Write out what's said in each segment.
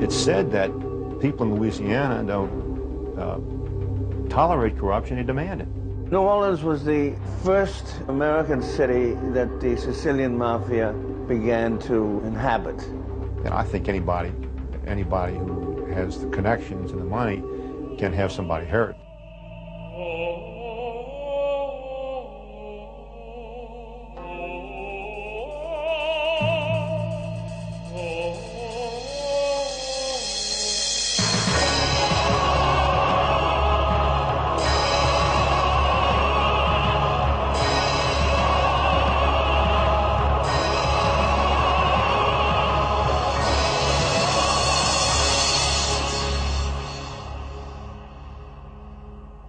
It's said that people in Louisiana don't tolerate corruption, they demand it. New Orleans was the first American city that the Sicilian Mafia began to inhabit. And I think anybody who has the connections and the money can have somebody hurt.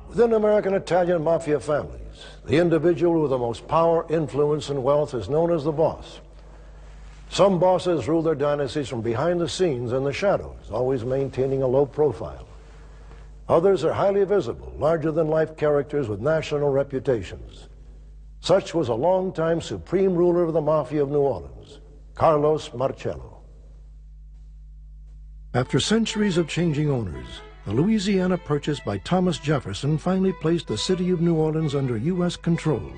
Within American-Italian mafia families, the individual with the most power, influence, and wealth is known as the boss. Some bosses rule their dynasties from behind the scenes in the shadows, always maintaining a low profile. Others are highly visible, larger-than-life characters with national reputations. Such was a long-time supreme ruler of the Mafia of New Orleans, Carlos Marcello. After centuries of changing owners, the Louisiana Purchase by Thomas Jefferson finally placed the city of New Orleans under U.S. control.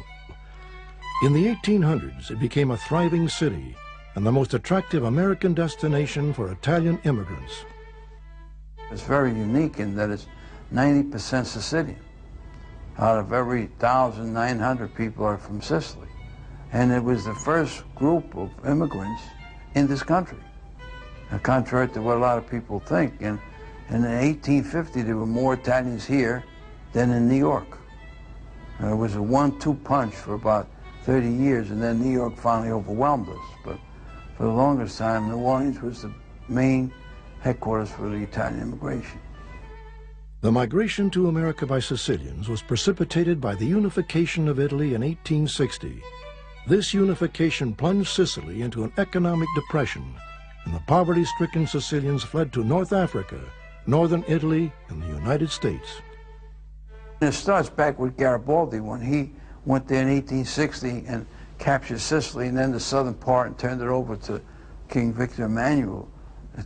In the 1800s, it became a thriving city and the most attractive American destination for Italian immigrants. It's very unique in that it's 90% Sicilian. Out of every 1,900 people are from Sicily. And it was the first group of immigrants in this country, contrary to what a lot of people think. And in 1850, there were more Italians here than in New York. And it was a 1-2 punch for about 30 years, and then New York finally overwhelmed us. But for the longest time, New Orleans was the main headquarters for the Italian immigration. The migration to America by Sicilians was precipitated by the unification of Italy in 1860. This unification plunged Sicily into an economic depression, and the poverty-stricken Sicilians fled to North Africa, northern Italy, and the United States. It starts back with Garibaldi when he went there in 1860 and captured Sicily and then the southern part and turned it over to King Victor Emmanuel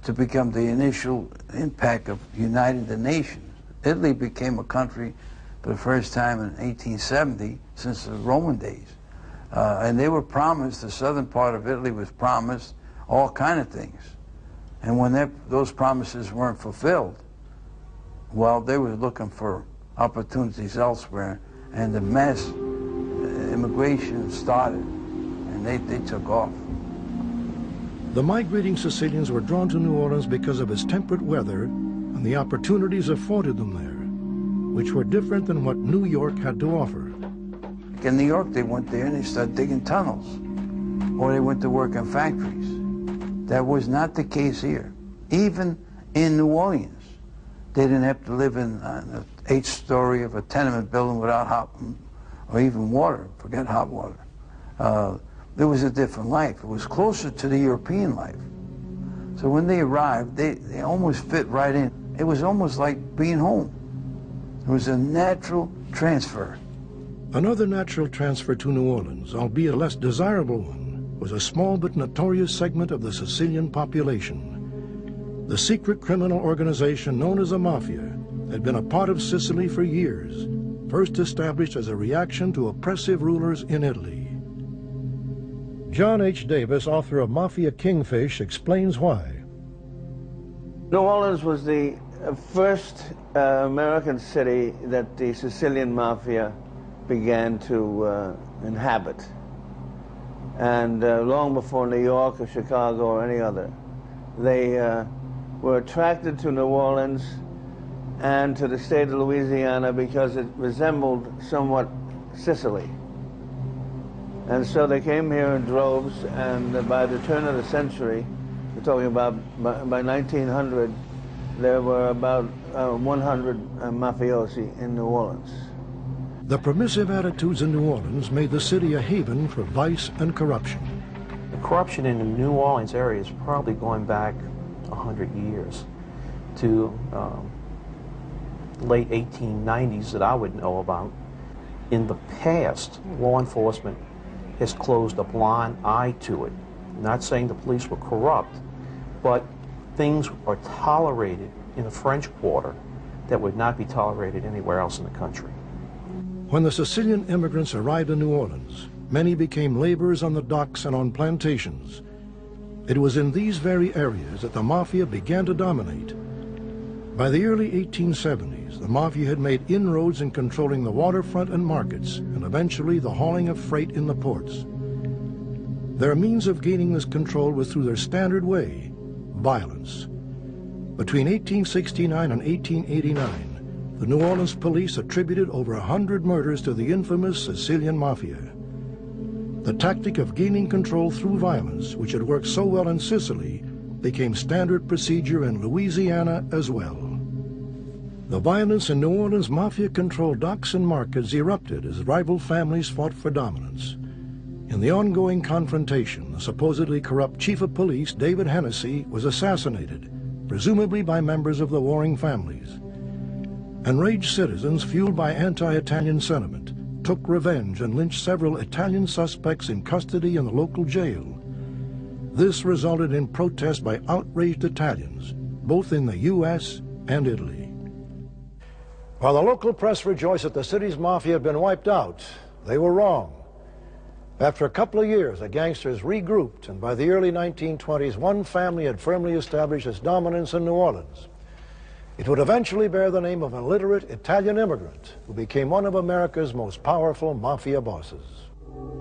to become the initial impact of uniting the nations. Italy became a country for the first time in 1870 since the Roman days. And they were promised, the southern part of Italy was promised all kinds of things. And when those promises weren't fulfilled, well, they were looking for opportunities elsewhere, and the mass immigration started, and they took off. The migrating Sicilians were drawn to New Orleans because of its temperate weather and the opportunities afforded them there, which were different than what New York had to offer. In New York, they went there and they started digging tunnels, or they went to work in factories. That was not the case here. Even in New Orleans, they didn't have to live in an 8th story of a tenement building without hot or even water, forget hot water. There was a different life. It was closer to the European life. So when they arrived, they almost fit right in. It was almost like being home. It was a natural transfer. Another natural transfer to New Orleans, albeit a less desirable one, was a small but notorious segment of the Sicilian population. The secret criminal organization known as the Mafia had been a part of Sicily for years, first established as a reaction to oppressive rulers in Italy. John H. Davis, author of Mafia Kingfish, explains why. New Orleans was the first American city that the Sicilian Mafia began to inhabit. And long before New York or Chicago or any other, they were attracted to New Orleans and to the state of Louisiana because it resembled somewhat Sicily. And so they came here in droves, and by the turn of the century, we're talking about by 1900, there were about 100 mafiosi in New Orleans. The permissive attitudes in New Orleans made the city a haven for vice and corruption. The corruption in the New Orleans area is probably going back 100 years to late 1890s that I would know about. In the past, law enforcement has closed a blind eye to it. I'm not saying the police were corrupt, but things are tolerated in the French Quarter that would not be tolerated anywhere else in the country. When the Sicilian immigrants arrived in New Orleans, many became laborers on the docks and on plantations. It was in these very areas that the Mafia began to dominate. By the early 1870s, the Mafia had made inroads in controlling the waterfront and markets, and eventually the hauling of freight in the ports. Their means of gaining this control was through their standard way, violence. Between 1869 and 1889, the New Orleans police attributed over 100 murders to the infamous Sicilian Mafia. The tactic of gaining control through violence, which had worked so well in Sicily, became standard procedure in Louisiana as well. The violence in New Orleans' Mafia-controlled docks and markets erupted as rival families fought for dominance. In the ongoing confrontation, the supposedly corrupt chief of police, David Hennessy, was assassinated, presumably by members of the warring families. Enraged citizens, fueled by anti-Italian sentiment, took revenge and lynched several Italian suspects in custody in the local jail. This resulted in protests by outraged Italians, both in the U.S. and Italy. While the local press rejoiced that the city's Mafia had been wiped out, they were wrong. After a couple of years, the gangsters regrouped, and by the early 1920s, one family had firmly established its dominance in New Orleans. It would eventually bear the name of an illiterate Italian immigrant who became one of America's most powerful Mafia bosses.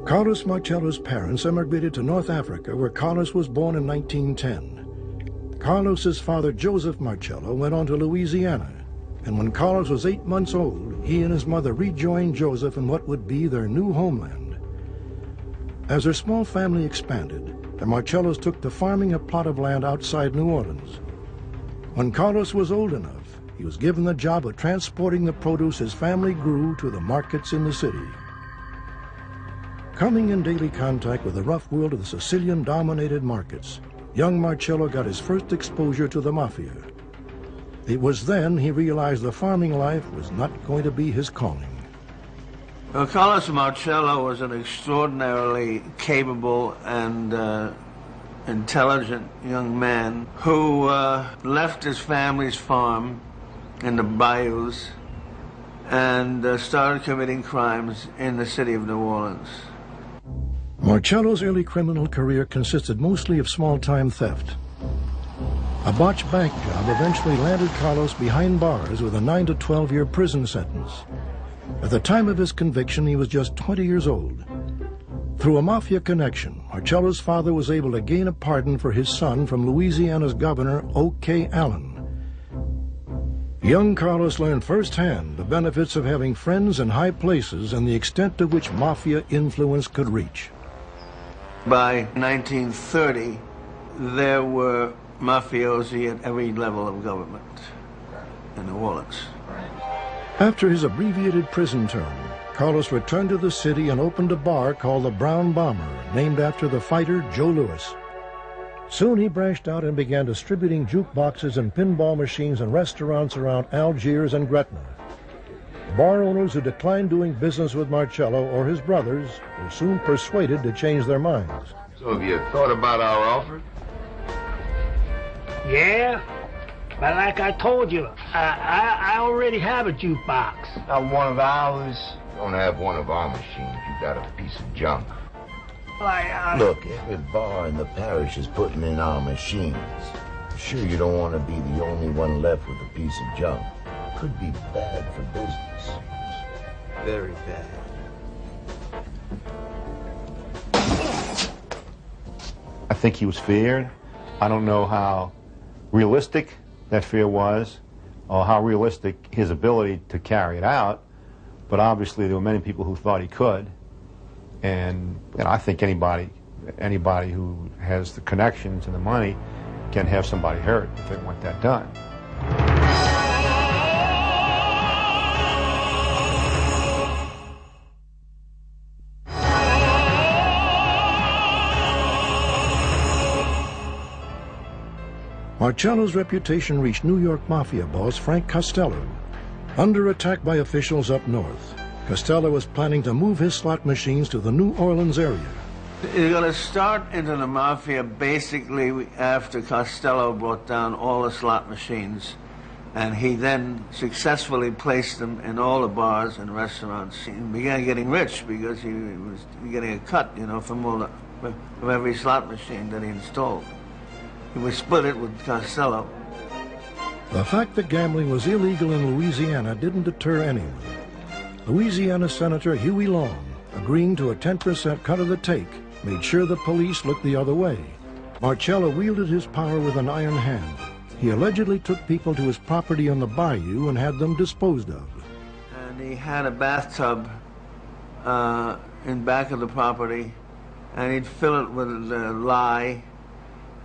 Carlos Marcello's parents emigrated to North Africa, where Carlos was born in 1910. Carlos's father, Joseph Marcello, went on to Louisiana, and when Carlos was 8 months old, he and his mother rejoined Joseph in what would be their new homeland. As their small family expanded, the Marcellos took to farming a plot of land outside New Orleans. When Carlos was old enough, he was given the job of transporting the produce his family grew to the markets in the city. Coming in daily contact with the rough world of the Sicilian-dominated markets, young Marcello got his first exposure to the Mafia. It was then he realized the farming life was not going to be his calling. Well, Carlos Marcello was an extraordinarily capable and intelligent young man who left his family's farm in the bayous and started committing crimes in the city of New Orleans. Marcello's early criminal career consisted mostly of small-time theft. A botched bank job eventually landed Carlos behind bars with a 9 to 12-year prison sentence. At the time of his conviction, he was just 20 years old. Through a Mafia connection, Marcello's father was able to gain a pardon for his son from Louisiana's governor, O.K. Allen. Young Carlos learned firsthand the benefits of having friends in high places and the extent to which Mafia influence could reach. By 1930, there were mafiosi at every level of government in New Orleans. After his abbreviated prison term, Carlos returned to the city and opened a bar called the Brown Bomber, named after the fighter Joe Louis. Soon he branched out and began distributing jukeboxes and pinball machines in restaurants around Algiers and Gretna. Bar owners who declined doing business with Marcello or his brothers were soon persuaded to change their minds. So have you thought about our offer? Yeah, but like I told you, I already have a jukebox. Not one of ours. Don't have one of our machines. You got a piece of junk. Look, every bar in the parish is putting in our machines. Sure, you don't want to be the only one left with a piece of junk. Could be bad for business. Very bad. I think he was feared. I don't know how realistic that fear was or how realistic his ability to carry it out, but obviously there were many people who thought he could. And I think anybody who has the connections and the money can have somebody hurt if they want that done. Marcello's reputation reached New York Mafia boss Frank Costello. Under attack by officials up north, Costello was planning to move his slot machines to the New Orleans area. You're going to start into the Mafia basically after Costello brought down all the slot machines, and he then successfully placed them in all the bars and restaurants. He began getting rich because he was getting a cut, you know, from every slot machine that he installed. He would split it with Costello. The fact that gambling was illegal in Louisiana didn't deter anyone. Louisiana Senator Huey Long, agreeing to a 10% cut of the take, made sure the police looked the other way. Marcello wielded his power with an iron hand. He allegedly took people to his property on the bayou and had them disposed of. And he had a bathtub in back of the property, and he'd fill it with lye,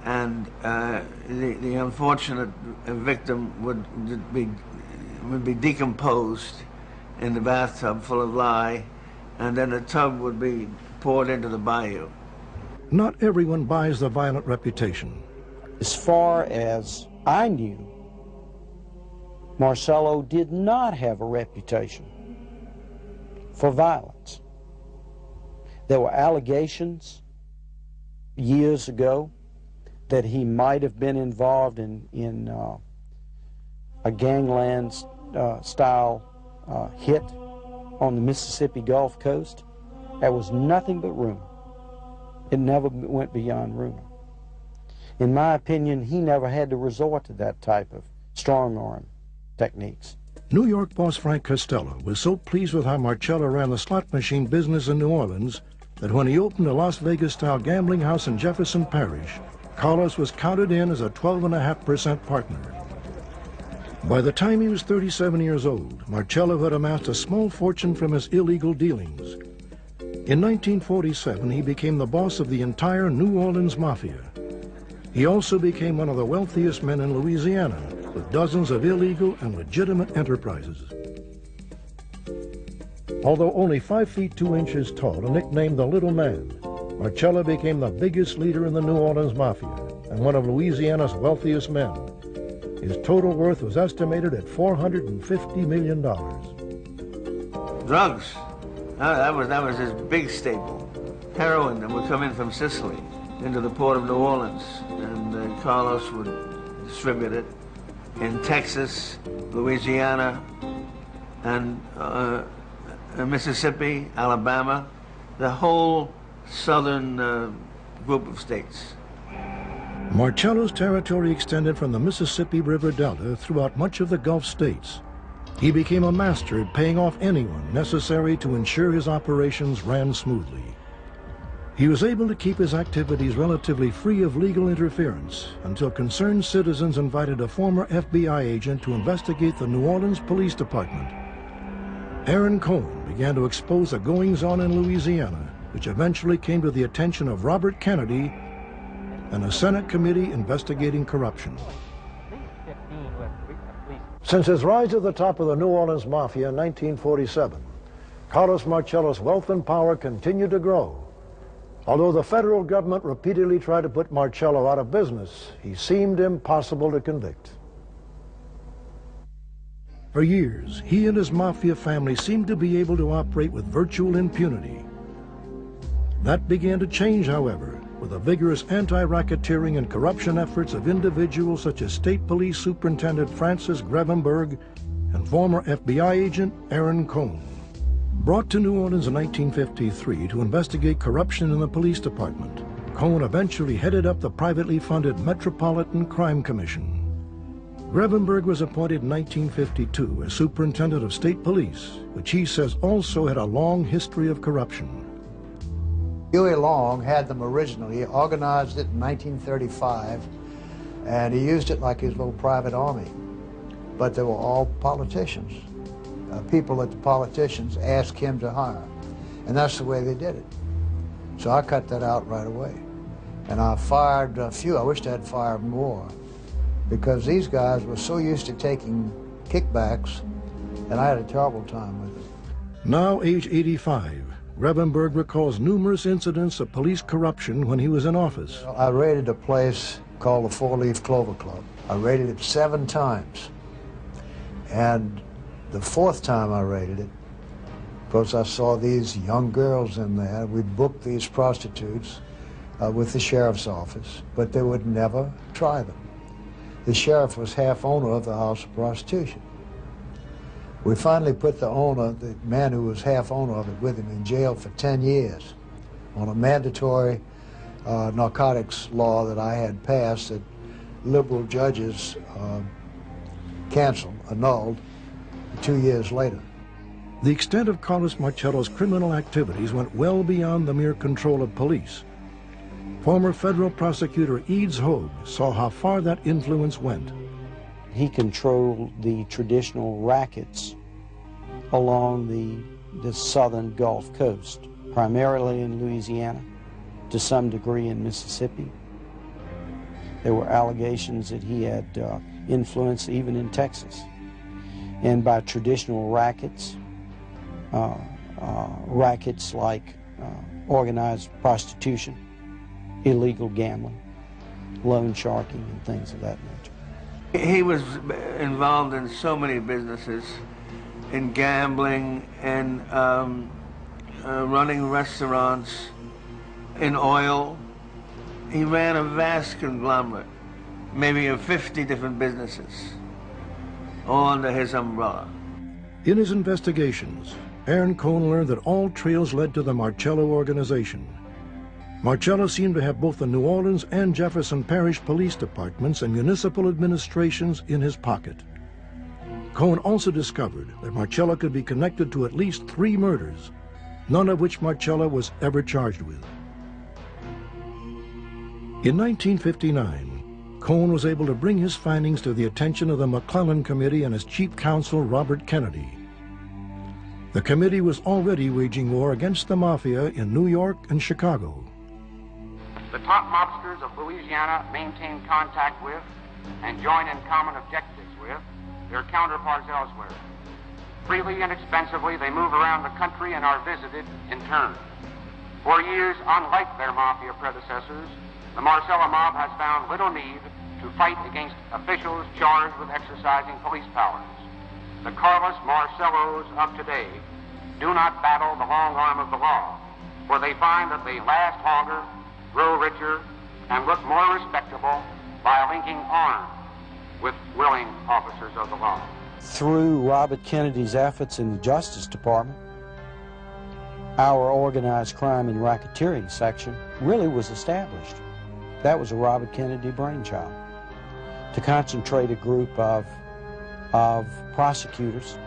and the unfortunate victim would be decomposed in the bathtub full of lye, and then the tub would be poured into the bayou. Not everyone buys the violent reputation. As far as I knew, Marcello did not have a reputation for violence. There were allegations years ago that he might have been involved in a gangland style hit on the Mississippi Gulf Coast. That was nothing but rumor. It never went beyond rumor. In my opinion, he never had to resort to that type of strong-arm techniques. New York boss Frank Costello was so pleased with how Marcello ran the slot machine business in New Orleans that when he opened a Las Vegas-style gambling house in Jefferson Parish, Carlos was counted in as a 12.5% partner. By the time he was 37 years old, Marcello had amassed a small fortune from his illegal dealings. In 1947, he became the boss of the entire New Orleans Mafia. He also became one of the wealthiest men in Louisiana, with dozens of illegal and legitimate enterprises. Although only 5 feet 2 inches tall and nicknamed the Little Man, Marcello became the biggest leader in the New Orleans Mafia and one of Louisiana's wealthiest men. His total worth was estimated at $450 million. Drugs. That was his big staple. Heroin that would come in from Sicily into the port of New Orleans, and Carlos would distribute it in Texas, Louisiana, and Mississippi, Alabama, the whole southern group of states. Marcello's territory extended from the Mississippi River Delta throughout much of the Gulf states. He became a master at paying off anyone necessary to ensure his operations ran smoothly. He was able to keep his activities relatively free of legal interference until concerned citizens invited a former FBI agent to investigate the New Orleans Police Department. Aaron Cohen began to expose the goings-on in Louisiana, which eventually came to the attention of Robert Kennedy and a Senate committee investigating corruption. Since his rise to the top of the New Orleans Mafia in 1947, Carlos Marcello's wealth and power continued to grow. Although the federal government repeatedly tried to put Marcello out of business, he seemed impossible to convict. For years, he and his Mafia family seemed to be able to operate with virtual impunity. That began to change, however, with the vigorous anti-racketeering and corruption efforts of individuals such as State Police Superintendent Francis Grevenberg and former FBI agent Aaron Cohen. Brought to New Orleans in 1953 to investigate corruption in the police department, Cohen eventually headed up the privately funded Metropolitan Crime Commission. Grevenberg was appointed in 1952 as superintendent of state police, which he says also had a long history of corruption. Huey Long had them originally. He organized it in 1935, and he used it like his little private army. But they were all politicians, people that the politicians asked him to hire. And that's the way they did it. So I cut that out right away. And I fired a few. I wished I had fired more, because these guys were so used to taking kickbacks, and I had a terrible time with it. Now age 85, Grevenberg recalls numerous incidents of police corruption when he was in office. I raided a place called the Four Leaf Clover Club. I raided it 7 times. And the 4th time I raided it, because I saw these young girls in there. We booked these prostitutes with the sheriff's office, but they would never try them. The sheriff was half owner of the house of prostitution. We finally put the owner, the man who was half owner of it, with him in jail for 10 years on a mandatory narcotics law that I had passed that liberal judges canceled, annulled 2 years later. The extent of Carlos Marcello's criminal activities went well beyond the mere control of police. Former federal prosecutor Eads Hogue saw how far that influence went. He controlled the traditional rackets along the southern Gulf Coast, primarily in Louisiana, to some degree in Mississippi. There were allegations that he had influence even in Texas. And by traditional rackets, rackets like organized prostitution, illegal gambling, loan sharking, and things of that nature. He was involved in so many businesses, in gambling and running restaurants, in oil. He ran a vast conglomerate, maybe of 50 different businesses, all under his umbrella. In his investigations, Aaron Cohn learned that all trails led to the Marcello organization. Marcello seemed to have both the New Orleans and Jefferson Parish police departments and municipal administrations in his pocket. Cohn also discovered that Marcello could be connected to at least 3 murders, none of which Marcello was ever charged with. In 1959, Cohn was able to bring his findings to the attention of the McClellan Committee and its chief counsel, Robert Kennedy. The committee was already waging war against the Mafia in New York and Chicago. The top mobsters of Louisiana maintain contact with and join in common objectives with their counterparts elsewhere. Freely and expensively, they move around the country and are visited in turn. For years, unlike their Mafia predecessors, the Marcello mob has found little need to fight against officials charged with exercising police powers. The Carlos Marcellos of today do not battle the long arm of the law, for they find that they last longer, grow richer, and look more respectable by linking arms with willing officers of the law. Through Robert Kennedy's efforts in the Justice Department, our organized crime and racketeering section really was established. That was a Robert Kennedy brainchild, to concentrate a group of prosecutors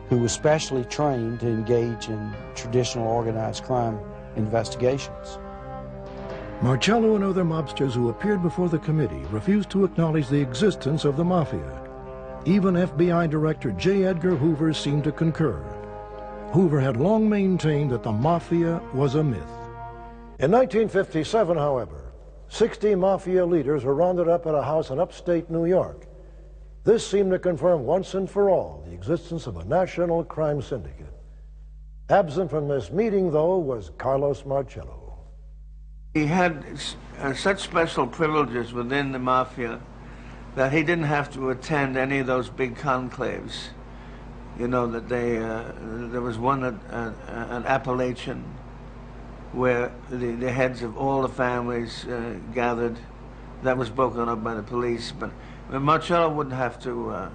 who were specially trained to engage in traditional organized crime investigations. Marcello and other mobsters who appeared before the committee refused to acknowledge the existence of the Mafia. Even FBI Director J. Edgar Hoover seemed to concur. Hoover had long maintained that the Mafia was a myth. In 1957, however, 60 Mafia leaders were rounded up at a house in upstate New York. This seemed to confirm once and for all the existence of a national crime syndicate. Absent from this meeting, though, was Carlos Marcello. He had such special privileges within the Mafia that he didn't have to attend any of those big conclaves. You know, that there was one at Appalachian where the heads of all the families gathered. That was broken up by the police, but Marcello wouldn't have to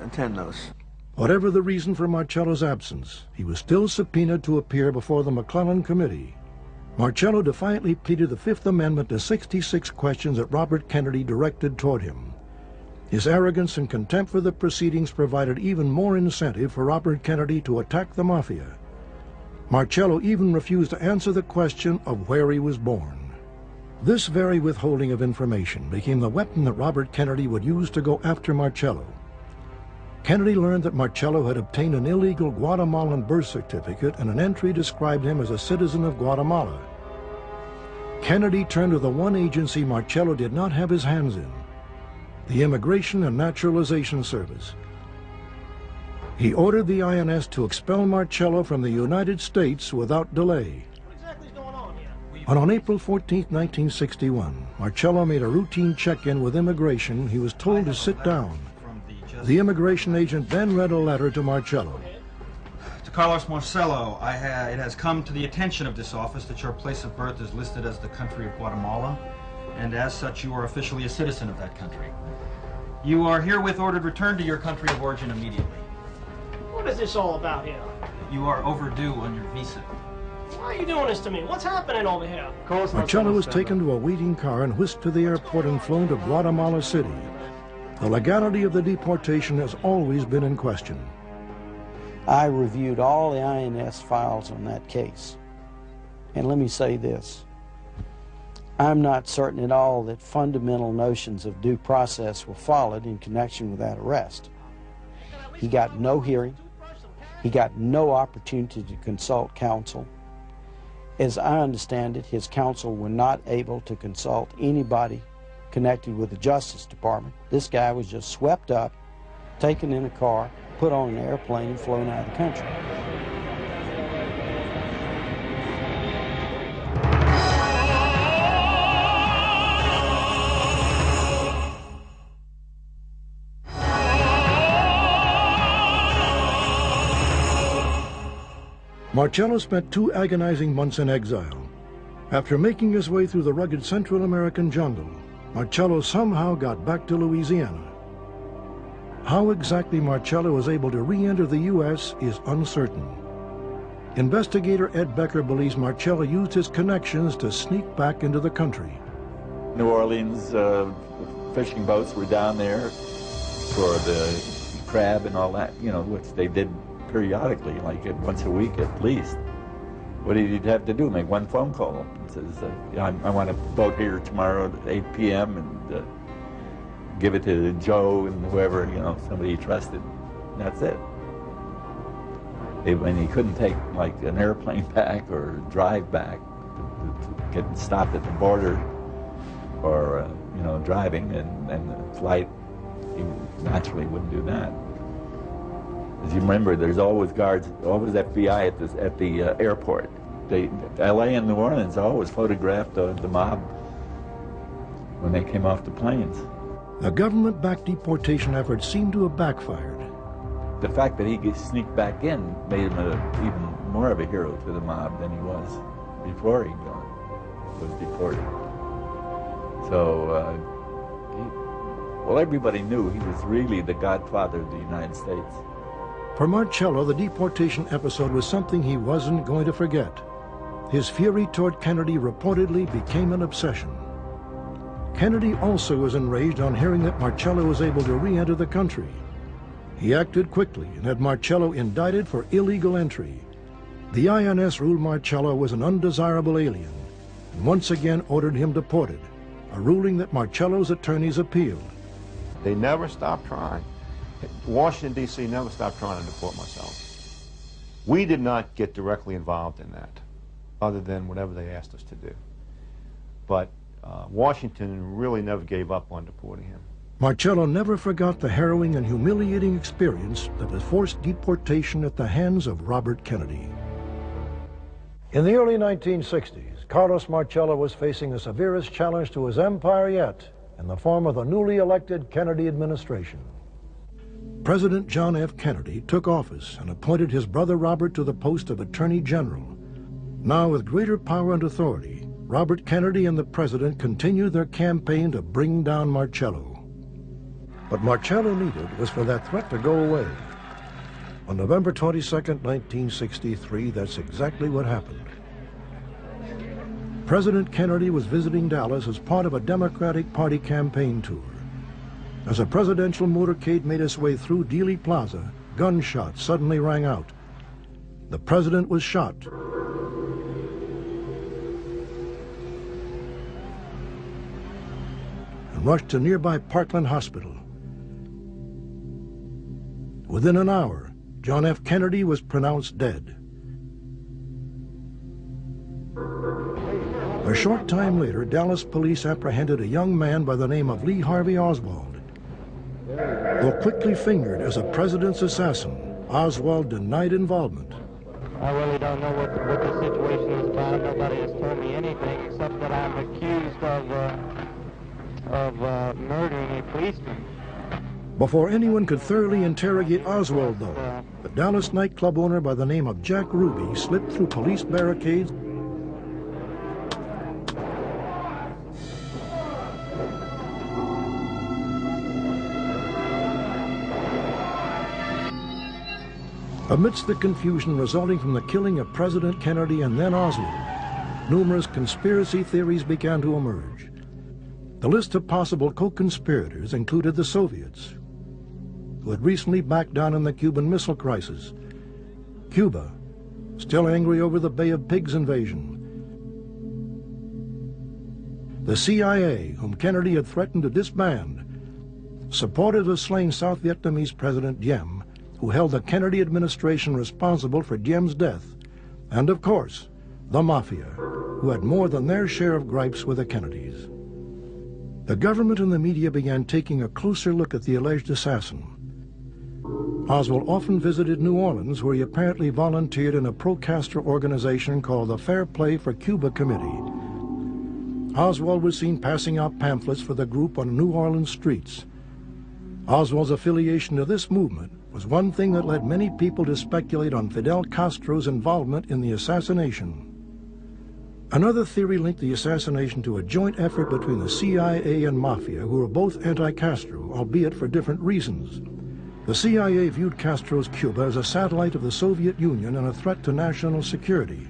attend those. Whatever the reason for Marcello's absence, he was still subpoenaed to appear before the McClellan Committee. Marcello defiantly pleaded the Fifth Amendment to 66 questions that Robert Kennedy directed toward him. His arrogance and contempt for the proceedings provided even more incentive for Robert Kennedy to attack the Mafia. Marcello even refused to answer the question of where he was born. This very withholding of information became the weapon that Robert Kennedy would use to go after Marcello. Kennedy learned that Marcello had obtained an illegal Guatemalan birth certificate and an entry described him as a citizen of Guatemala. Kennedy turned to the one agency Marcello did not have his hands in, the Immigration and Naturalization Service. He ordered the INS to expel Marcello from the United States without delay. What exactly is going on here? And on April 14, 1961, Marcello made a routine check-in with immigration. He was told to sit down. The immigration agent then read a letter to Marcello. To Carlos Marcello, it has come to the attention of this office that your place of birth is listed as the country of Guatemala, and as such you are officially a citizen of that country. You are herewith ordered returned to your country of origin immediately. What is this all about here? You are overdue on your visa. Why are you doing this to me? What's happening over here? Marcello was taken to a waiting car and whisked to the airport and flown to Guatemala City. The legality of the deportation has always been in question. I reviewed all the INS files on that case. And let me say this. I'm not certain at all that fundamental notions of due process were followed in connection with that arrest. He got no hearing. He got no opportunity to consult counsel. As I understand it, his counsel were not able to consult anybody connected with the Justice Department. This guy was just swept up, taken in a car, put on an airplane, and flown out of the country. Marcello spent 2 agonizing months in exile. After making his way through the rugged Central American jungle, Marcello somehow got back to Louisiana. How exactly Marcello was able to re-enter the U.S. is uncertain. Investigator Ed Becker believes Marcello used his connections to sneak back into the country. New Orleans fishing boats were down there for the crab and all that, you know, which they did periodically, like once a week at least. What did he have to do? Make one phone call. He says, I want a boat here tomorrow at 8 p.m. and give it to Joe and whoever, you know, somebody he trusted. And that's it. When he couldn't take like an airplane back or drive back to get stopped at the border or, you know, driving and the flight, he naturally wouldn't do that. As you remember, there's always guards, always FBI at the airport. LA and New Orleans always photographed the mob when they came off the planes. The government-backed deportation effort seemed to have backfired. The fact that he sneaked back in made him even more of a hero to the mob than he was before he was deported. So, well, everybody knew he was really the godfather of the United States. For Marcello, the deportation episode was something he wasn't going to forget. His fury toward Kennedy reportedly became an obsession. Kennedy also was enraged on hearing that Marcello was able to re-enter the country. He acted quickly and had Marcello indicted for illegal entry. The INS ruled Marcello was an undesirable alien and once again ordered him deported, a ruling that Marcello's attorneys appealed. They never stopped trying. Washington, D.C. never stopped trying to deport Marcello. We did not get directly involved in that, other than whatever they asked us to do. But Washington really never gave up on deporting him. Marcello never forgot the harrowing and humiliating experience that was forced deportation at the hands of Robert Kennedy. In the early 1960s, Carlos Marcello was facing the severest challenge to his empire yet in the form of the newly elected Kennedy administration. President John F. Kennedy took office and appointed his brother Robert to the post of Attorney General. Now, with greater power and authority, Robert Kennedy and the president continued their campaign to bring down Marcello. What Marcello needed was for that threat to go away. On November 22nd, 1963, that's exactly what happened. President Kennedy was visiting Dallas as part of a Democratic Party campaign tour. As a presidential motorcade made its way through Dealey Plaza, gunshots suddenly rang out. The president was shot. And rushed to nearby Parkland Hospital. Within an hour, John F. Kennedy was pronounced dead. A short time later, Dallas police apprehended a young man by the name of Lee Harvey Oswald. Though quickly fingered as a president's assassin, Oswald denied involvement. I really don't know what the situation is about. Nobody has told me anything except that I'm accused of murdering a policeman. Before anyone could thoroughly interrogate Oswald, though, the a Dallas nightclub owner by the name of Jack Ruby slipped through police barricades amidst the confusion resulting from the killing of President Kennedy and then Oswald. Numerous conspiracy theories began to emerge. The list of possible co-conspirators included the Soviets, who had recently backed down in the Cuban Missile Crisis, Cuba, still angry over the Bay of Pigs invasion, the CIA, whom Kennedy had threatened to disband, supporters of slain South Vietnamese President Diem, who held the Kennedy administration responsible for Diem's death, and of course, the Mafia, who had more than their share of gripes with the Kennedys. The government and the media began taking a closer look at the alleged assassin. Oswald often visited New Orleans, where he apparently volunteered in a pro-Castro organization called the Fair Play for Cuba Committee. Oswald was seen passing out pamphlets for the group on New Orleans streets. Oswald's affiliation to this movement was one thing that led many people to speculate on Fidel Castro's involvement in the assassination. Another theory linked the assassination to a joint effort between the CIA and Mafia, who were both anti-Castro, albeit for different reasons. The CIA viewed Castro's Cuba as a satellite of the Soviet Union and a threat to national security.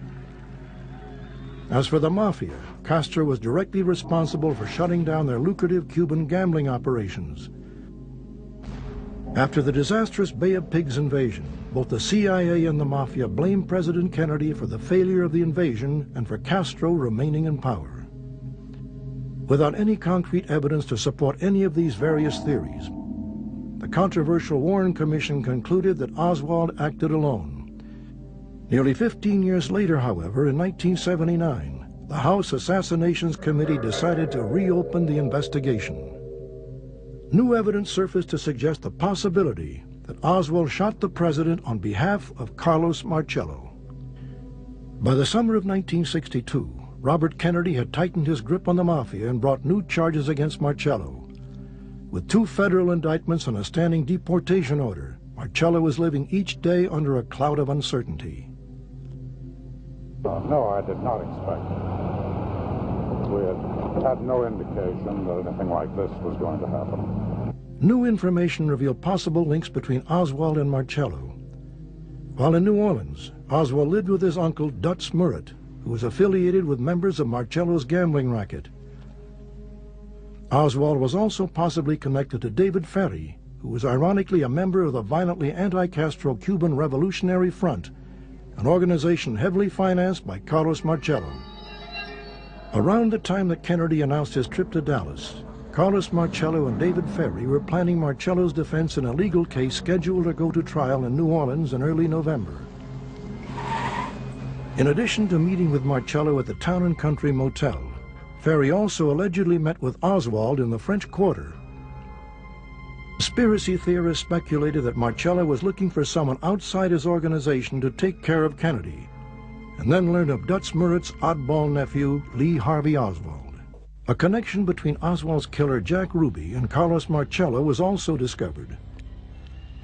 As for the Mafia, Castro was directly responsible for shutting down their lucrative Cuban gambling operations. After the disastrous Bay of Pigs invasion, both the CIA and the Mafia blamed President Kennedy for the failure of the invasion and for Castro remaining in power. Without any concrete evidence to support any of these various theories, the controversial Warren Commission concluded that Oswald acted alone. Nearly 15 years later, however, in 1979, the House Assassinations Committee decided to reopen the investigation. New evidence surfaced to suggest the possibility that Oswald shot the president on behalf of Carlos Marcello. By the summer of 1962, Robert Kennedy had tightened his grip on the Mafia and brought new charges against Marcello. With 2 federal indictments and a standing deportation order, Marcello was living each day under a cloud of uncertainty. No, I did not expect it. We had no indication that anything like this was going to happen. New information revealed possible links between Oswald and Marcello. While in New Orleans, Oswald lived with his uncle Dutz Murat, who was affiliated with members of Marcello's gambling racket. Oswald was also possibly connected to David Ferry, who was ironically a member of the violently anti-Castro Cuban Revolutionary Front, an organization heavily financed by Carlos Marcello. Around the time that Kennedy announced his trip to Dallas, Carlos Marcello and David Ferry were planning Marcello's defense in a legal case scheduled to go to trial in New Orleans in early November. In addition to meeting with Marcello at the Town & Country Motel, Ferry also allegedly met with Oswald in the French Quarter. Conspiracy theorists speculated that Marcello was looking for someone outside his organization to take care of Kennedy, and then learned of Dutz Murat's oddball nephew, Lee Harvey Oswald. A connection between Oswald's killer Jack Ruby and Carlos Marcello was also discovered.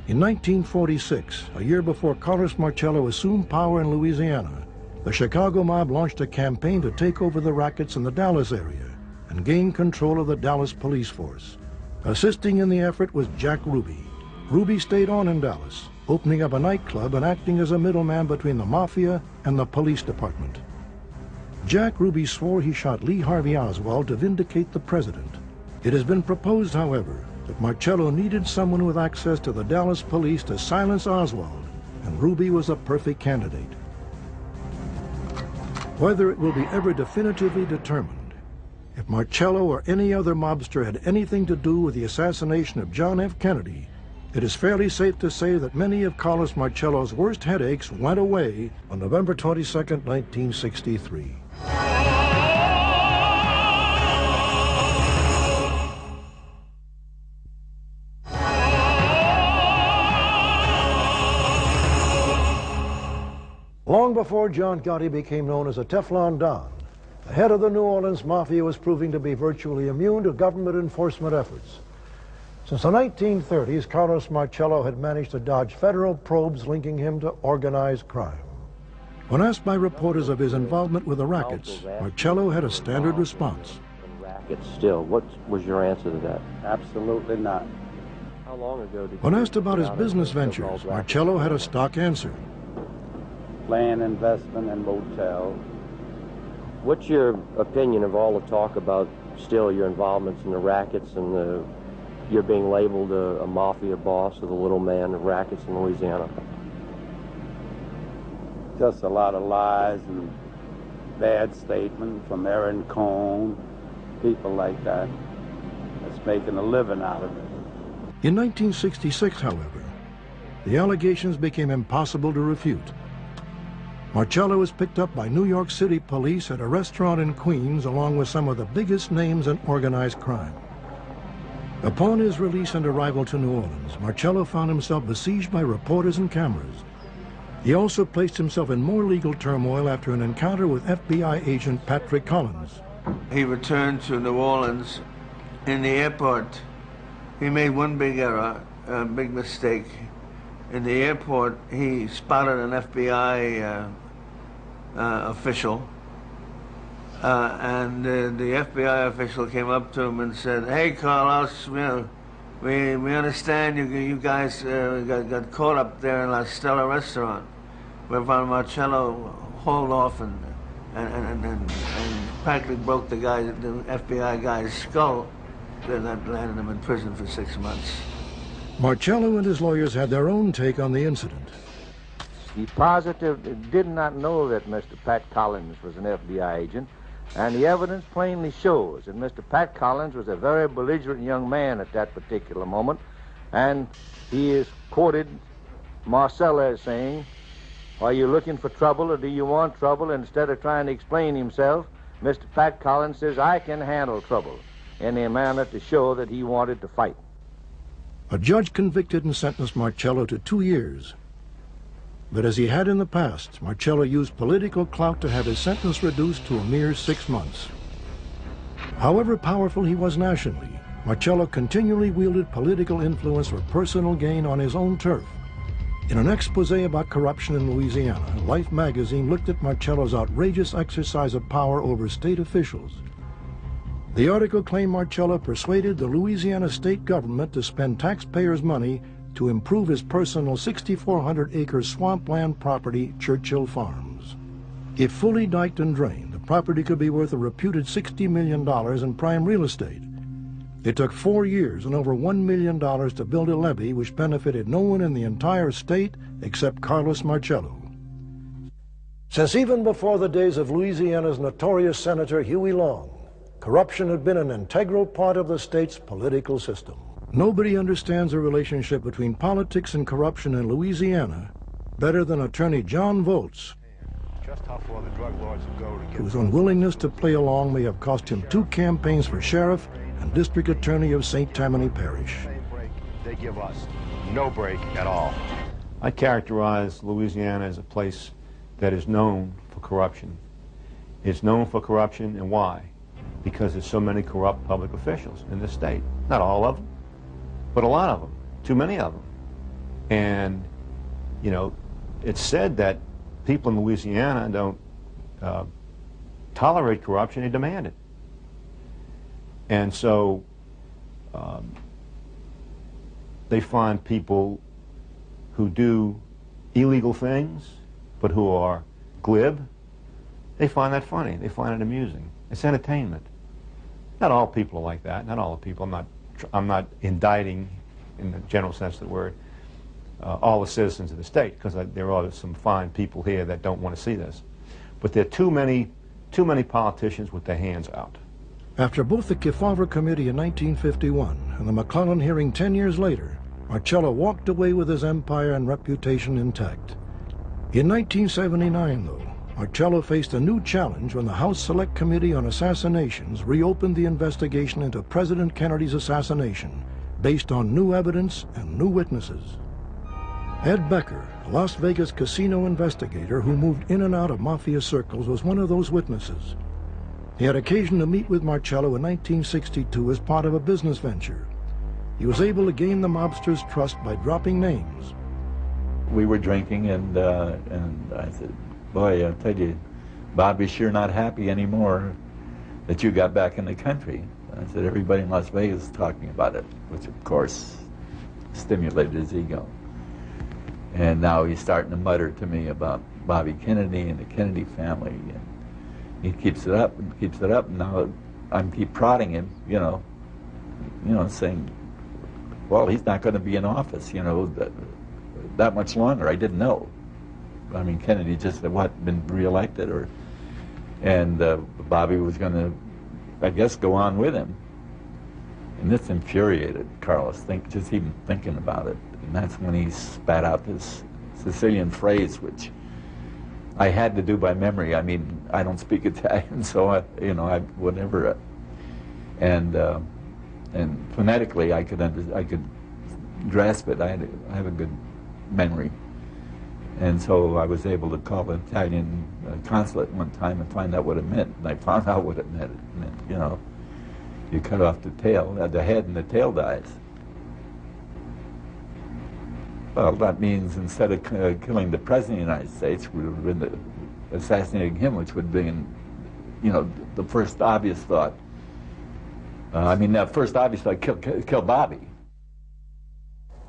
In 1946, a year before Carlos Marcello assumed power in Louisiana, the Chicago mob launched a campaign to take over the rackets in the Dallas area and gain control of the Dallas police force. Assisting in the effort was Jack Ruby. Ruby stayed on in Dallas, opening up a nightclub and acting as a middleman between the Mafia and the police department. Jack Ruby swore he shot Lee Harvey Oswald to vindicate the president. It has been proposed, however, that Marcello needed someone with access to the Dallas police to silence Oswald, and Ruby was a perfect candidate. Whether it will be ever definitively determined if Marcello or any other mobster had anything to do with the assassination of John F. Kennedy, it is fairly safe to say that many of Carlos Marcello's worst headaches went away on November 22, 1963. Long before John Gotti became known as a Teflon Don, the head of the New Orleans Mafia was proving to be virtually immune to government enforcement efforts. Since the 1930s, Carlos Marcello had managed to dodge federal probes linking him to organized crime. When asked by reporters of his involvement with the rackets, Marcello had a standard response. Rackets still. What was your answer to that? Absolutely not. How long ago did When you asked about his get out business of ventures, so-called Marcello had a stock answer. Land investment and motels. What's your opinion of all the talk about still your involvements in the rackets and you're being labeled a mafia boss or the little man of rackets in Louisiana? Just a lot of lies and bad statements from Aaron Cohn, people like that, that's making a living out of it. In 1966, however, the allegations became impossible to refute. Marcello was picked up by New York City police at a restaurant in Queens along with some of the biggest names in organized crime. Upon his release and arrival to New Orleans, Marcello found himself besieged by reporters and cameras. He also placed himself in more legal turmoil after an encounter with FBI agent Patrick Collins. He returned to New Orleans. In the airport, he made one big error, a big mistake. In the airport, he spotted an FBI official, and the FBI official came up to him and said, "Hey, Carlos, we understand you guys got caught up there in La Stella restaurant." Whereupon Marcello hauled off and practically broke the FBI guy's skull. Then that landed him in prison for 6 months. Marcello and his lawyers had their own take on the incident. He positively did not know that Mr. Pat Collins was an FBI agent, and the evidence plainly shows that Mr. Pat Collins was a very belligerent young man at that particular moment, and he is quoted Marcello as saying, "Are you looking for trouble or do you want trouble?" And instead of trying to explain himself, Mr. Pat Collins says, "I can handle trouble," in a manner to show that he wanted to fight. A judge convicted and sentenced Marcello to 2 years. But as he had in the past, Marcello used political clout to have his sentence reduced to a mere 6 months. However powerful he was nationally, Marcello continually wielded political influence for personal gain on his own turf. In an expose about corruption in Louisiana, Life magazine looked at Marcello's outrageous exercise of power over state officials. The article claimed Marcello persuaded the Louisiana state government to spend taxpayers' money to improve his personal 6,400-acre swampland property, Churchill Farms. If fully diked and drained, the property could be worth a reputed $60 million in prime real estate. It took 4 years and over $1 million to build a levee which benefited no one in the entire state except Carlos Marcello. Since even before the days of Louisiana's notorious Senator Huey Long, corruption had been an integral part of the state's political system. Nobody understands the relationship between politics and corruption in Louisiana better than attorney John Volz, Just how far the drug lords will go to get whose unwillingness to play along may have cost him 2 campaigns for sheriff and district attorney of St. Tammany Parish. They give us no break at all. I characterize Louisiana as a place that is known for corruption. It's known for corruption, and why? Because there's so many corrupt public officials in the state. Not all of them, but a lot of them. Too many of them. And, you know, it's said that people in Louisiana don't tolerate corruption, they demand it. And so they find people who do illegal things, but who are glib. They find that funny. They find it amusing. It's entertainment. Not all people are like that. Not all the people. I'm not indicting, in the general sense of the word, all the citizens of the state, because there are some fine people here that don't want to see this. But there are too many politicians with their hands out. After both the Kefauver Committee in 1951 and the McClellan hearing 10 years later, Marcello walked away with his empire and reputation intact. In 1979, though, Marcello faced a new challenge when the House Select Committee on Assassinations reopened the investigation into President Kennedy's assassination based on new evidence and new witnesses. Ed Becker, a Las Vegas casino investigator who moved in and out of Mafia circles, was one of those witnesses. He had occasion to meet with Marcello in 1962 as part of a business venture. he was able to gain the mobsters' trust by dropping names. We were drinking, and I said, boy, I'll tell you, Bobby's sure not happy anymore that you got back in the country. I said, everybody in Las Vegas is talking about it, which of course stimulated his ego. And now he's starting to mutter to me about Bobby Kennedy and the Kennedy family. And he keeps it up and keeps it up. And now I'm keep prodding him, you know, saying, well, he's not going to be in office, that much longer. I didn't know. I mean, Kennedy just had, been reelected, and Bobby was going to, I guess, go on with him. And this infuriated Carlos, just even thinking about it. And that's when he spat out this Sicilian phrase, which I had to do by memory. I mean, I don't speak Italian, so I whatever. And phonetically, I could grasp it. I have a good memory. And so I was able to call the Italian consulate one time and find out what it meant. And I found out what it meant. It meant, you cut off the tail, the head, and the tail dies. Well, that means instead of killing the President of the United States, we would have been assassinating him, which would have been, the first obvious thought. The first obvious thought, kill Bobby.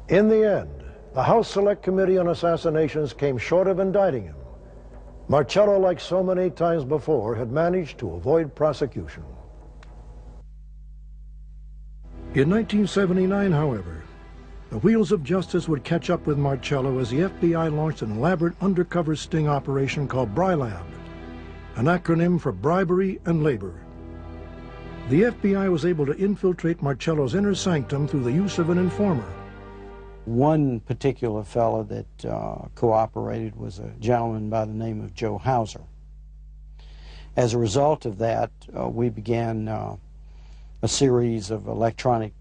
In the end, the House Select Committee on Assassinations came short of indicting him. Marcello, like so many times before, had managed to avoid prosecution. In 1979, however, the wheels of justice would catch up with Marcello as the FBI launched an elaborate undercover sting operation called BriLab, an acronym for bribery and labor. The FBI was able to infiltrate Marcello's inner sanctum through the use of an informer. One particular fellow that cooperated was a gentleman by the name of Joe Hauser. As a result of that, we began a series of electronic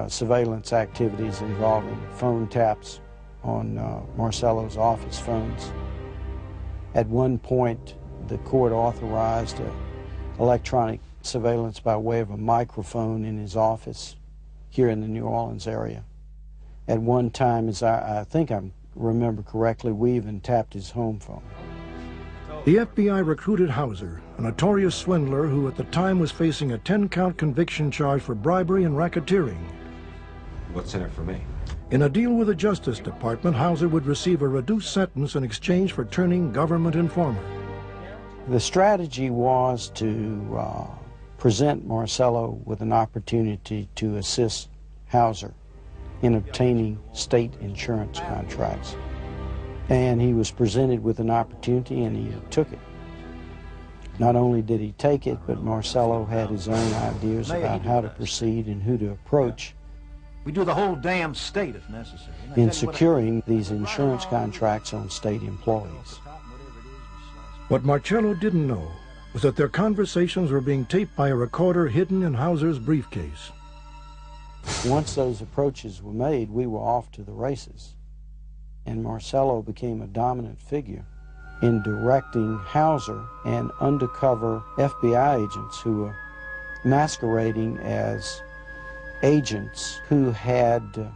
surveillance activities involving phone taps on Marcello's office phones. At one point, the court authorized electronic surveillance by way of a microphone in his office here in the New Orleans area. At one time, as I think I remember correctly, we even tapped his home phone. The FBI recruited Hauser, a notorious swindler who at the time was facing a 10-count conviction charge for bribery and racketeering. What's in it for me? In a deal with the Justice Department, Hauser would receive a reduced sentence in exchange for turning government informer. The strategy was to present Marcello with an opportunity to assist Hauser in obtaining state insurance contracts. And he was presented with an opportunity and he took it. Not only did he take it, but Marcello had his own ideas about how to proceed and who to approach. We do the whole damn state if necessary. In securing these insurance contracts on state employees. What Marcello didn't know was that their conversations were being taped by a recorder hidden in Hauser's briefcase. Once those approaches were made, we were off to the races. And Marcello became a dominant figure in directing Hauser and undercover FBI agents who were masquerading as agents who had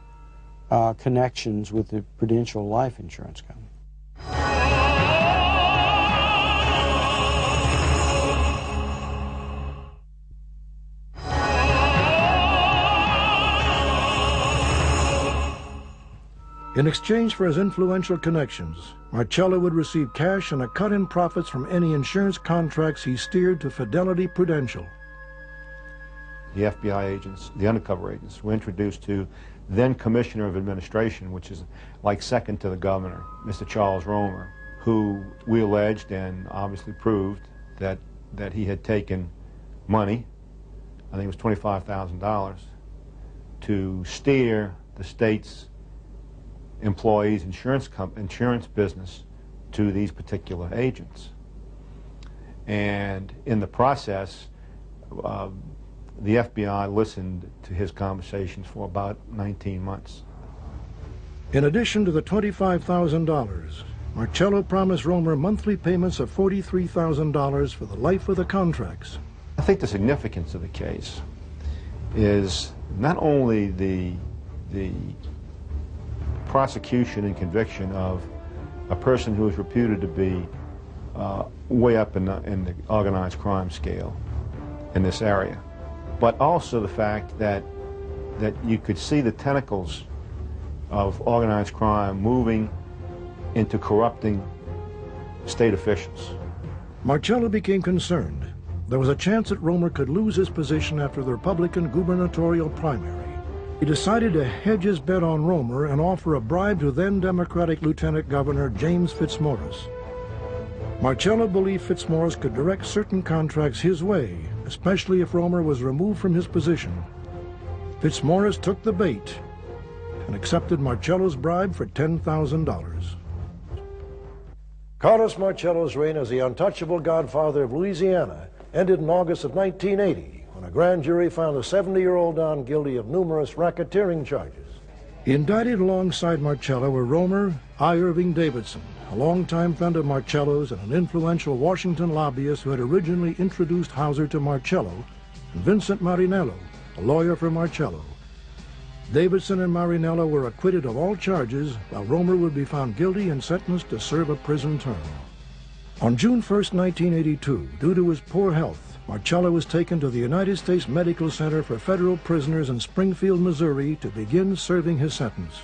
connections with the Prudential Life Insurance Company. In exchange for his influential connections, Marcello would receive cash and a cut in profits from any insurance contracts he steered to Fidelity Prudential. The FBI agents, the undercover agents, were introduced to then Commissioner of Administration, which is like second to the governor, Mr. Charles Romer, who we alleged and obviously proved that he had taken money, I think it was $25,000, to steer the state's employees' insurance business to these particular agents. And in the process, the FBI listened to his conversations for about 19 months. In addition to the $25,000, Marcello promised Romer monthly payments of $43,000 for the life of the contracts. I think the significance of the case is not only the prosecution and conviction of a person who is reputed to be way up in the organized crime scale in this area, but also the fact that you could see the tentacles of organized crime moving into corrupting state officials. Marcello became concerned. There was a chance that Romer could lose his position after the Republican gubernatorial primary. He decided to hedge his bet on Romer and offer a bribe to then Democratic Lieutenant Governor James Fitzmaurice. Marcello believed Fitzmaurice could direct certain contracts his way, especially if Romer was removed from his position. Fitzmaurice took the bait and accepted Marcello's bribe for $10,000. Carlos Marcello's reign as the untouchable godfather of Louisiana ended in August of 1980 when a grand jury found the 70-year-old Don guilty of numerous racketeering charges. Indicted alongside Marcello were Romer I. Irving Davidson, a longtime friend of Marcello's and an influential Washington lobbyist who had originally introduced Hauser to Marcello, and Vincent Marinello, a lawyer for Marcello. Davidson and Marinello were acquitted of all charges, while Romer would be found guilty and sentenced to serve a prison term. On June 1st, 1982, due to his poor health, Marcello was taken to the United States Medical Center for Federal Prisoners in Springfield, Missouri, to begin serving his sentence.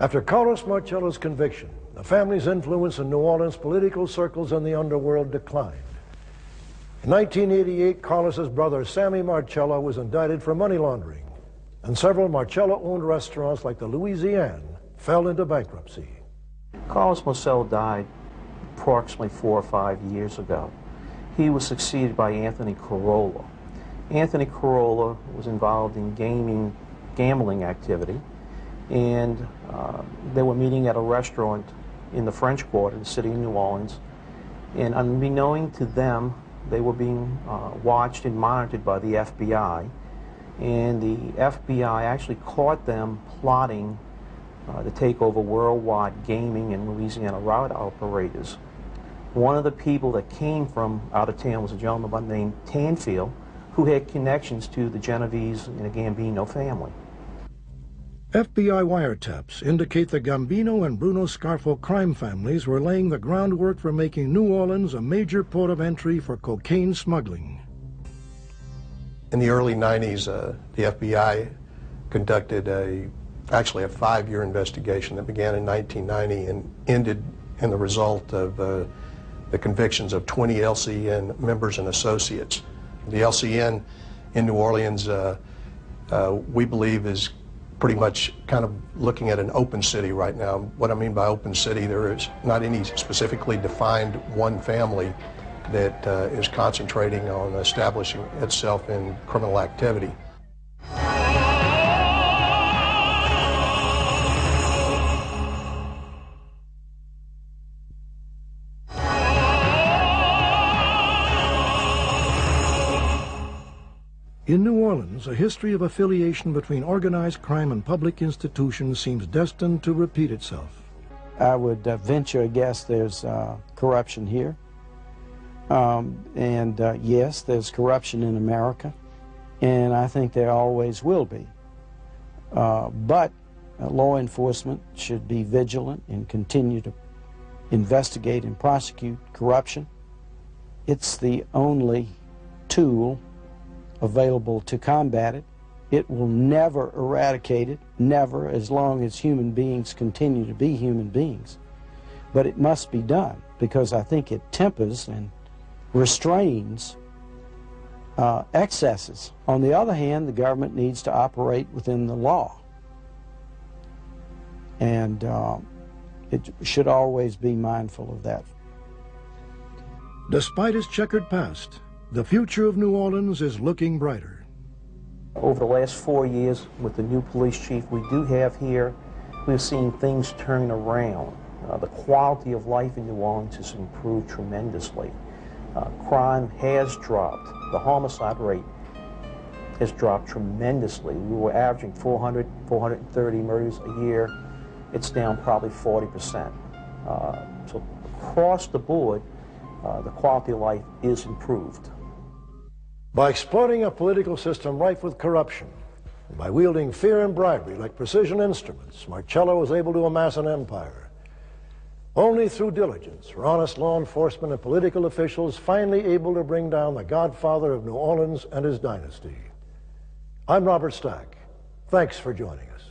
After Carlos Marcello's conviction, the family's influence in New Orleans political circles and the underworld declined. In 1988, Carlos's brother Sammy Marcello was indicted for money laundering, and several Marcello-owned restaurants like the Louisiane fell into bankruptcy. Carlos Marcello died approximately 4 or 5 years ago. He was succeeded by Anthony Corolla. Anthony Corolla was involved in gambling activity, and they were meeting at a restaurant in the French Quarter, the city of New Orleans, and unbeknown to them, they were being watched and monitored by the FBI, and the FBI actually caught them plotting to take over worldwide gaming and Louisiana route operators. One of the people that came from out of town was a gentleman by the name Tanfield, who had connections to the Genovese and the Gambino family. FBI wiretaps indicate the Gambino and Bruno Scarfo crime families were laying the groundwork for making New Orleans a major port of entry for cocaine smuggling. In the early 90s, the FBI conducted actually a 5-year investigation that began in 1990 and ended in the result of the convictions of 20 LCN members and associates. The LCN in New Orleans, we believe, is pretty much kind of looking at an open city right now. What I mean by open city, there is not any specifically defined one family that is concentrating on establishing itself in criminal activity. In New Orleans, a history of affiliation between organized crime and public institutions seems destined to repeat itself. I would venture a guess there's corruption here. Yes, there's corruption in America, and I think there always will be. But law enforcement should be vigilant and continue to investigate and prosecute corruption. It's the only tool available to combat it. It will never eradicate it, never, as long as human beings continue to be human beings. But it must be done, because I think it tempers and restrains excesses. On the other hand, the government needs to operate within the law. And it should always be mindful of that. Despite its checkered past, the future of New Orleans is looking brighter. Over the last 4 years with the new police chief we do have here, we've seen things turn around. The quality of life in New Orleans has improved tremendously. Crime has dropped. The homicide rate has dropped tremendously. We were averaging 400, 430 murders a year. It's down probably 40%. So across the board, the quality of life is improved. By exploiting a political system rife with corruption, and by wielding fear and bribery like precision instruments, Marcello was able to amass an empire. Only through diligence were honest law enforcement and political officials finally able to bring down the godfather of New Orleans and his dynasty. I'm Robert Stack. Thanks for joining us.